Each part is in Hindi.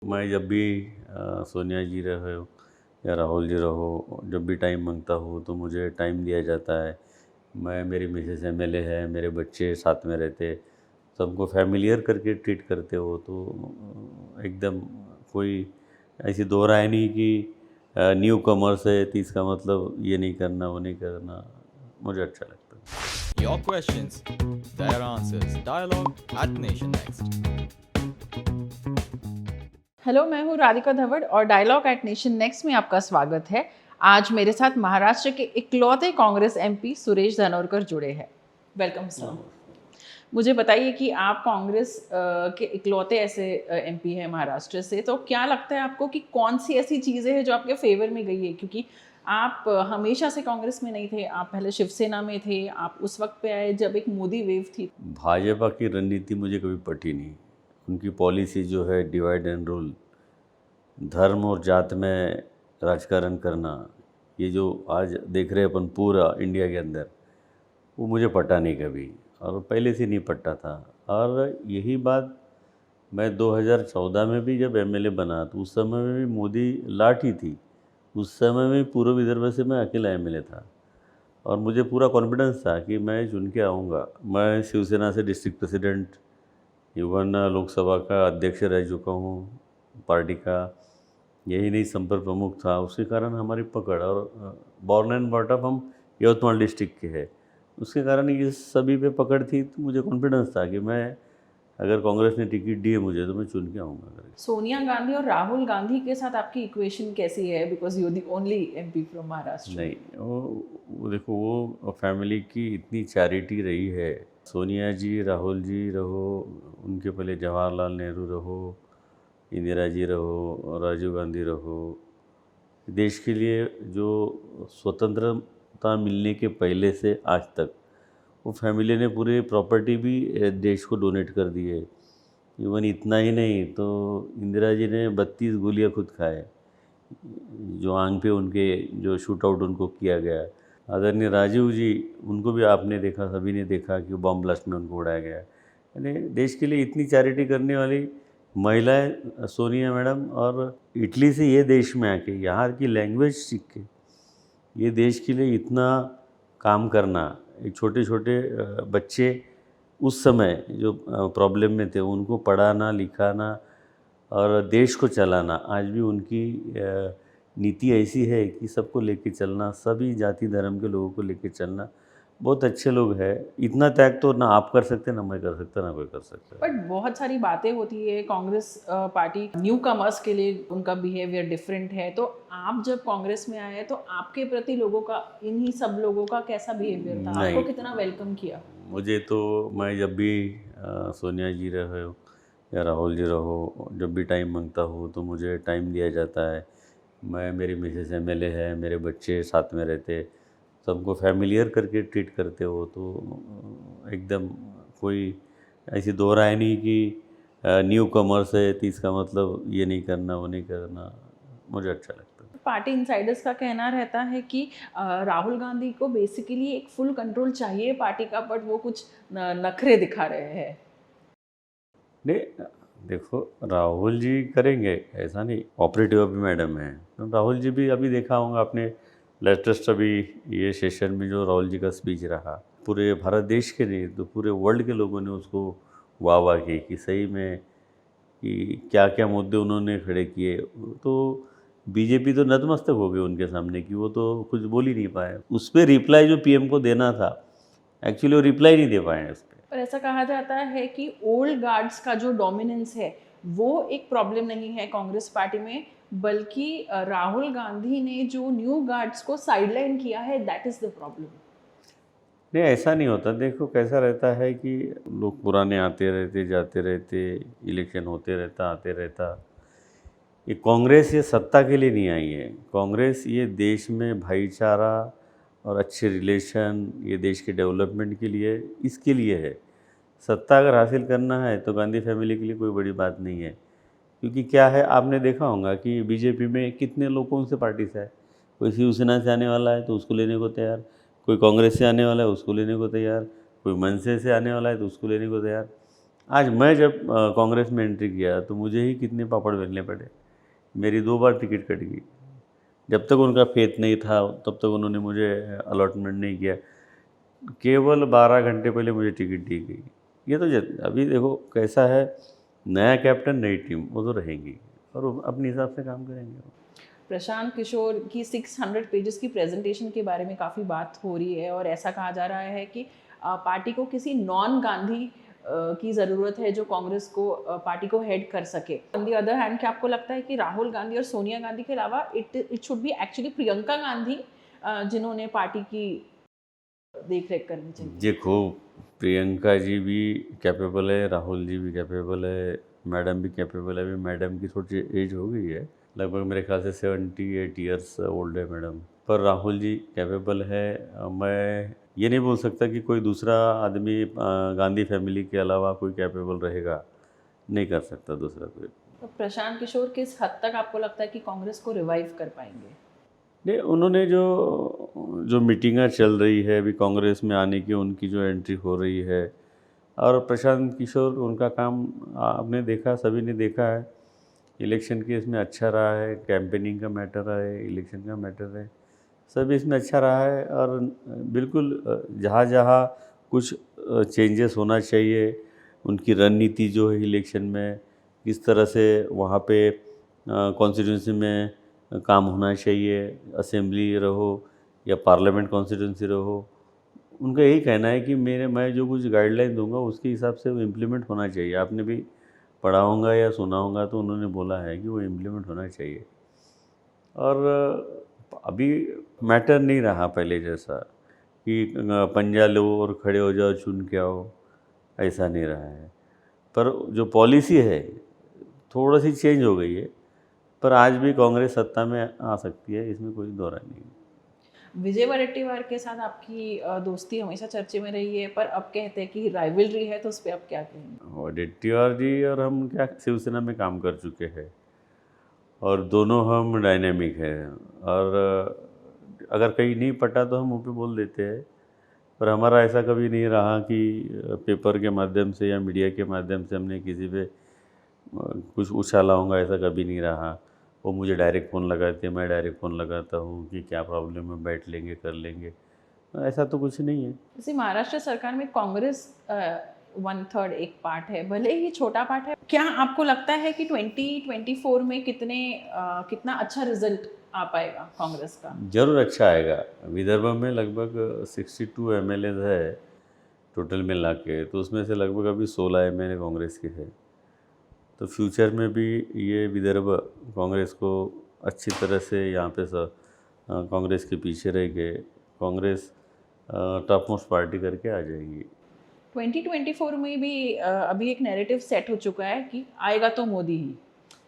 मैं जब भी सोनिया जी रहे हो या राहुल जी रहो, जब भी टाइम मांगता हूँ तो मुझे टाइम दिया जाता है। मैं मेरी मिसेस एमएलए है, मेरे बच्चे साथ में रहते, सबको फैमिलियर करके ट्रीट करते हो तो एकदम कोई ऐसी दो राय नहीं कि न्यू कमर्स है तो इसका मतलब ये नहीं करना वो नहीं करना, मुझे अच्छा लगता है। Your questions, their answers. Dialogue at Nation Next. Hello, मैं हूँ राधिका धवड़ और डायलॉग एट नेशन नेक्स्ट में आपका स्वागत है। आज मेरे साथ महाराष्ट्र के इकलौते कांग्रेस एमपी सुरेश धानोरकर जुड़े हैं। Welcome sir. मुझे बताइए कि आप कांग्रेस के इकलौते ऐसे एमपी हैं महाराष्ट्र से, तो क्या लगता है आपको कि कौन सी ऐसी चीज़ें हैं जो आपके फेवर में गई है? क्योंकि आप हमेशा से कांग्रेस में नहीं थे, आप पहले शिवसेना में थे, आप उस वक्त पे आए जब एक मोदी वेव थी। भाजपा की रणनीति मुझे कभी पटी नहीं। उनकी पॉलिसी जो है डिवाइड एंड रूल, धर्म और जात में राजकारण करना, ये जो आज देख रहे हैं अपन पूरा इंडिया के अंदर, वो मुझे पटा नहीं कभी और पहले से नहीं पटा था। और यही बात मैं 2014 में भी जब एमएलए बना तो उस समय में भी मोदी लाट ही थी। उस समय में पूर्व विदर्भ से मैं अकेला एमएलए था और मुझे पूरा कॉन्फिडेंस था कि मैं चुन के आऊँगा। मैं शिवसेना से डिस्ट्रिक्ट प्रेसिडेंट, इवन लोकसभा का अध्यक्ष रह चुका हूँ पार्टी का। यही नहीं, संपर्क प्रमुख था। उसके कारण हमारी पकड़ और बॉर्न एंड बॉट अप हम यवतमाल डिस्ट्रिक्ट के हैं, उसके कारण ये सभी पे पकड़ थी। तो मुझे कॉन्फिडेंस था कि मैं, अगर कांग्रेस ने टिकट दी है मुझे तो मैं चुन के आऊँगा करके। सोनिया गांधी और राहुल गांधी के साथ आपकी इक्वेशन कैसी है? Because you the only MP from Maharashtra. नहीं, वो देखो, वो फैमिली की इतनी चैरिटी रही है। सोनिया जी, राहुल जी रहो, उनके पहले जवाहरलाल नेहरू रहो, इंदिरा जी रहो, राजीव गांधी रहो, देश के लिए जो स्वतंत्रता मिलने के पहले से आज तक वो फैमिली ने पूरी प्रॉपर्टी भी देश को डोनेट कर दी है। इवन इतना ही नहीं तो इंदिरा जी ने 32 गोलियां खुद खाए, जो आंग पे उनके जो शूट आउट उनको किया गया। आदरणीय राजीव जी, उनको भी आपने देखा, सभी ने देखा कि बॉम्ब ब्लास्ट में उनको उड़ाया गया। यानी देश के लिए इतनी चैरिटी करने वाली महिलाएं सोनिया मैडम, और इटली से ये देश में आके यहाँ की लैंग्वेज सीख के ये देश के लिए इतना काम करना। एक छोटे छोटे बच्चे उस समय जो प्रॉब्लम में थे उनको पढ़ाना लिखाना और देश को चलाना, आज भी उनकी नीति ऐसी है कि सबको लेके चलना, सभी जाति धर्म के लोगों को लेके चलना। बहुत अच्छे लोग हैं। इतना त्याग तो ना आप कर सकते, ना मैं कर सकता, ना कोई कर सकता। बट बहुत सारी बातें होती है कांग्रेस पार्टी न्यू कमर्स के लिए, उनका बिहेवियर डिफरेंट है। तो आप जब कांग्रेस में आए तो आपके प्रति लोगों का, इन्हीं सब लोगों का कैसा बिहेवियर था? आपको नहीं, कितना वेलकम किया? मुझे तो, मैं जब भी सोनिया जी रहे हो या राहुल जी रहो, जब भी टाइम मांगता हूँ तो मुझे टाइम दिया जाता है। मैं, मेरी मिसेस एमएलए है, मेरे बच्चे साथ में रहते, सबको फैमिलियर करके ट्रीट करते हो तो एकदम कोई ऐसी दो राय नहीं कि न्यू कमर्स है तो इसका मतलब ये नहीं करना वो नहीं करना, मुझे अच्छा लगता है। पार्टी इनसाइडर्स का कहना रहता है कि राहुल गांधी को बेसिकली एक फुल कंट्रोल चाहिए पार्टी का, बट वो कुछ नखरे दिखा रहे हैं। नहीं, देखो, राहुल जी करेंगे ऐसा नहीं, ऑपरेटिव अभी मैडम है तो राहुल जी भी, अभी देखा होगा आपने लेटेस्ट अभी ये सेशन में जो राहुल जी का स्पीच रहा, पूरे भारत देश के नहीं तो पूरे वर्ल्ड के लोगों ने उसको वाह वाह की कि सही में कि क्या क्या मुद्दे उन्होंने खड़े किए। तो बीजेपी तो नतमस्तक हो गई उनके सामने कि वो तो कुछ बोल ही नहीं पाए। उस पर रिप्लाई जो पीएम को देना था, एक्चुअली वो रिप्लाई नहीं दे पाए उस पर। पर ऐसा कहा जाता है कि ओल्ड गार्ड्स का जो डोमिनेंस है वो एक प्रॉब्लम नहीं है कांग्रेस पार्टी में, बल्कि राहुल गांधी ने जो न्यू गार्ड्स को साइडलाइन किया है, दैट इज द प्रॉब्लम। नहीं, ऐसा नहीं होता। देखो कैसा रहता है कि लोग पुराने आते रहते जाते रहते, इलेक्शन होते रहता आते रहता। ये कांग्रेस ये सत्ता के लिए नहीं आई है। कांग्रेस ये देश में भाईचारा और अच्छे रिलेशन, ये देश के डेवलपमेंट के लिए, इसके लिए है। सत्ता अगर हासिल करना है तो गांधी फैमिली के लिए कोई बड़ी बात नहीं है। क्योंकि क्या है, आपने देखा होगा कि बीजेपी में कितने लोग कौन से पार्टी से है। कोई शिवसेना से आने वाला है तो उसको लेने को तैयार, कोई कांग्रेस से आने वाला है उसको लेने को तैयार, कोई मनसे से आने वाला है तो उसको लेने को तैयार। आज मैं जब कांग्रेस में एंट्री किया तो मुझे ही कितने पापड़ बेलने पड़े। मेरी 2 बार टिकट कट गई। जब तक उनका फेथ नहीं था तब तक उन्होंने मुझे अलॉटमेंट नहीं किया। केवल 12 घंटे पहले मुझे टिकट दी गई। ये तो अभी देखो कैसा है, नया कैप्टन नई टीम वो तो रहेंगी और वो अपने हिसाब से काम करेंगे। प्रशांत किशोर की 600 पेजेस की प्रेजेंटेशन के बारे में काफ़ी बात हो रही है और ऐसा कहा जा रहा है कि पार्टी को किसी नॉन गांधी की ज़रूरत है जो कांग्रेस को पार्टी को हेड कर सके। ऑन दी अदर हैंड, क्या आपको लगता है कि राहुल गांधी और सोनिया गांधी के अलावा it should be actually Priyanka Gandhi जिन्होंने पार्टी की देख रेख करनी चाहिए? देखो, प्रियंका जी भी कैपेबल है, राहुल जी भी कैपेबल है, मैडम भी कैपेबल है। अभी मैडम की थोड़ी एज हो गई है, लगभग मेरे ख्याल से 78 ईयर्स ओल्ड है मैडम। पर राहुल जी कैपेबल है। मैं ये नहीं बोल सकता कि कोई दूसरा आदमी गांधी फैमिली के अलावा कोई कैपेबल रहेगा, नहीं कर सकता दूसरा कोई। तो प्रशांत किशोर किस हद तक आपको लगता है कि कांग्रेस को रिवाइव कर पाएंगे? नहीं, उन्होंने जो जो मीटिंगें चल रही है अभी कांग्रेस में आने की, उनकी जो एंट्री हो रही है, और प्रशांत किशोर उनका काम आपने देखा, सभी ने देखा है। इलेक्शन के इसमें अच्छा रहा है, कैंपेनिंग का मैटर है, इलेक्शन का मैटर है, सब इसमें अच्छा रहा है। और बिल्कुल जहाँ जहाँ कुछ चेंजेस होना चाहिए, उनकी रणनीति जो है इलेक्शन में, किस तरह से वहाँ पे कॉन्स्टिट्यूंसी में काम होना चाहिए, असेंबली रहो या पार्लियामेंट कॉन्स्टिट्यूंसी रहो, उनका यही कहना है कि मैं जो कुछ गाइडलाइन दूंगा उसके हिसाब से वो इम्प्लीमेंट होना चाहिए। आपने भी पढ़ा होगा या सुना होगा तो उन्होंने बोला है कि वो इम्प्लीमेंट होना चाहिए। और अभी मैटर नहीं रहा पहले जैसा कि पंजा लो और खड़े हो जाओ, चुन के आओ, ऐसा नहीं रहा है। पर जो पॉलिसी है थोड़ा सी चेंज हो गई है, पर आज भी कांग्रेस सत्ता में आ सकती है, इसमें कोई दो राय नहीं है। विजय वडेट्टीवार के साथ आपकी दोस्ती हमेशा चर्चे में रही है, पर अब कहते हैं कि राइवलरी है, तो उस पर आप क्या कहेंगे? वडेट्टीवार जी और हम क्या शिवसेना में काम कर चुके हैं और दोनों हम डायनेमिक हैं, और अगर कहीं नहीं पटा तो हम मुँह पे बोल देते हैं। पर हमारा ऐसा कभी नहीं रहा कि पेपर के माध्यम से या मीडिया के माध्यम से हमने किसी पे कुछ उछाला होगा, ऐसा कभी नहीं रहा। वो मुझे डायरेक्ट फ़ोन लगाते हैं, मैं डायरेक्ट फ़ोन लगाता हूँ कि क्या प्रॉब्लम है, बैठ लेंगे, कर लेंगे, ऐसा तो कुछ नहीं है। जैसे महाराष्ट्र सरकार में कांग्रेस 1/3 एक पार्ट है, भले ही छोटा पार्ट है, क्या आपको लगता है कि 2024 में कितना अच्छा रिजल्ट आ पाएगा कांग्रेस का? ज़रूर अच्छा आएगा। विदर्भ में लगभग 62 एमएलए है टोटल मिला के, तो उसमें से लगभग अभी 16 एमएलए कांग्रेस के हैं। तो फ्यूचर में भी ये विदर्भ कांग्रेस को अच्छी तरह से यहाँ पे कांग्रेस के पीछे रह के कांग्रेस टॉप मोस्ट पार्टी करके आ जाएगी। 2024 में भी अभी एक नैरेटिव सेट हो चुका है कि आएगा तो मोदी ही।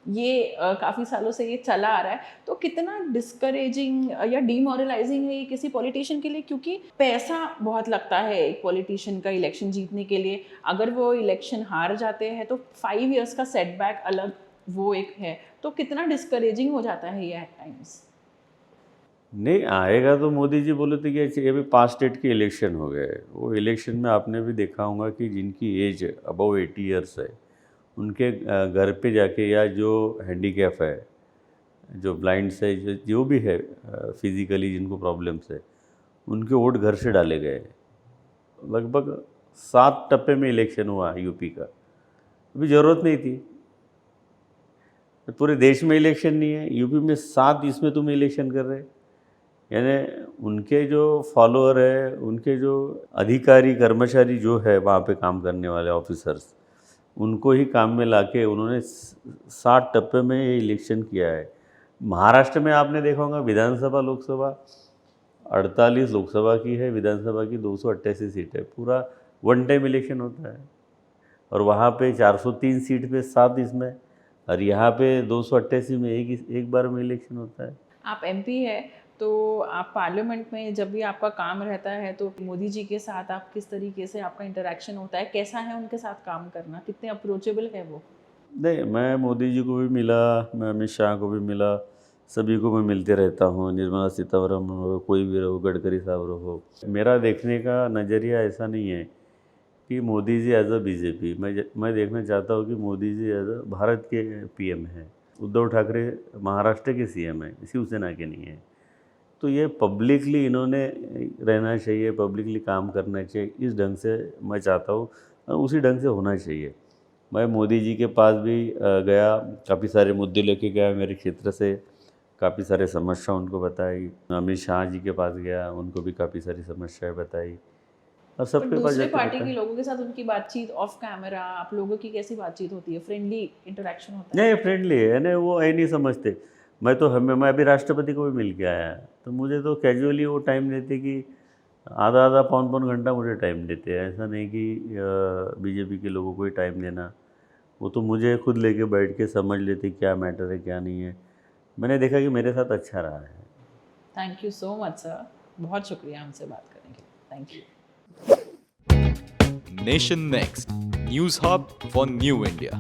ये काफ़ी सालों से ये चला आ रहा है, तो कितना डिस्करेजिंग या डीमोरलाइजिंग है ये किसी पॉलिटिशियन के लिए? क्योंकि पैसा बहुत लगता है एक पॉलिटिशियन का इलेक्शन जीतने के लिए। अगर वो इलेक्शन हार जाते हैं तो 5 इयर्स का सेटबैक अलग वो एक है, तो कितना डिस्करेजिंग हो जाता है ये एट टाइम्स। नहीं आएगा तो मोदी जी बोले थे कि अभी 5 स्टेट के इलेक्शन हो गए। वो इलेक्शन में आपने भी देखा होगा कि जिनकी एज अबव 80 ईयर्स है, उनके घर पे जाके, या जो हैंडीकैप है, जो ब्लाइंड्स है, जो भी है फिज़िकली जिनको प्रॉब्लम्स है, उनके वोट घर से डाले गए। लगभग 7 टप्पे में इलेक्शन हुआ यूपी का। अभी ज़रूरत नहीं थी, पूरे देश में इलेक्शन नहीं है, यूपी में 7 इसमें तुम इलेक्शन कर रहे। यानी उनके जो फॉलोअर है, उनके जो अधिकारी कर्मचारी जो है वहाँ पे काम करने वाले ऑफिसर्स, उनको ही काम में लाके उन्होंने 7 टप्पे में ये इलेक्शन किया है। महाराष्ट्र में आपने देखा होगा विधानसभा लोकसभा 48 लोकसभा की है, विधानसभा की 288 सीट है, पूरा वन टाइम इलेक्शन होता है। और वहाँ पे 403 सीट पे 7 इसमें, और यहाँ पे 288 में एक बार में इलेक्शन होता है। आप एमपी है, तो आप पार्लियामेंट में जब भी आपका काम रहता है तो मोदी जी के साथ आप किस तरीके से आपका इंटरेक्शन होता है? कैसा है उनके साथ काम करना? कितने अप्रोचेबल है वो? नहीं, मैं मोदी जी को भी मिला, मैं अमित शाह को भी मिला, सभी को मैं मिलते रहता हूँ। निर्मला सीतारमण हो, कोई भी रहो, गडकरी साहब रहो। मेरा देखने का नज़रिया ऐसा नहीं है कि Modi ji as a BJP, मैं देखना चाहता हूँ कि मोदी जी एज अ भारत के पीएम हैं, उद्धव ठाकरे महाराष्ट्र के सीएम हैं, शिवसेना के नहीं हैं। तो ये पब्लिकली इन्होंने रहना चाहिए, पब्लिकली काम करना चाहिए, इस ढंग से मैं चाहता हूँ, उसी ढंग से होना चाहिए। मैं मोदी जी के पास भी गया, काफ़ी सारे मुद्दे लेके गया मेरे क्षेत्र से, काफ़ी सारे समस्या उनको बताई। अमित शाह जी के पास गया, उनको भी काफ़ी सारी समस्याएं बताई, और पर सबके पास दूसरे जाके पार्टी के बताया। लोगों के साथ उनकी बातचीत ऑफ कैमरा, आप लोगों की कैसी बातचीत होती है? फ्रेंडली इंटरेक्शन होता है? नहीं, फ्रेंडली है ना, वो ऐ नहीं समझते। मैं अभी राष्ट्रपति को भी मिल के आया, तो मुझे तो कैजुअली वो टाइम देते कि आधा आधा पौन पौन घंटा मुझे टाइम देते हैं। ऐसा नहीं कि बीजेपी के लोगों को ही टाइम देना, वो तो मुझे खुद लेके बैठ के समझ लेते क्या मैटर है क्या नहीं है। मैंने देखा कि मेरे साथ अच्छा रहा है। Thank you so much sir, बहुत शुक्रिया हमसे बात करने के लिए। Thank you. Nation Next News Hub for New India.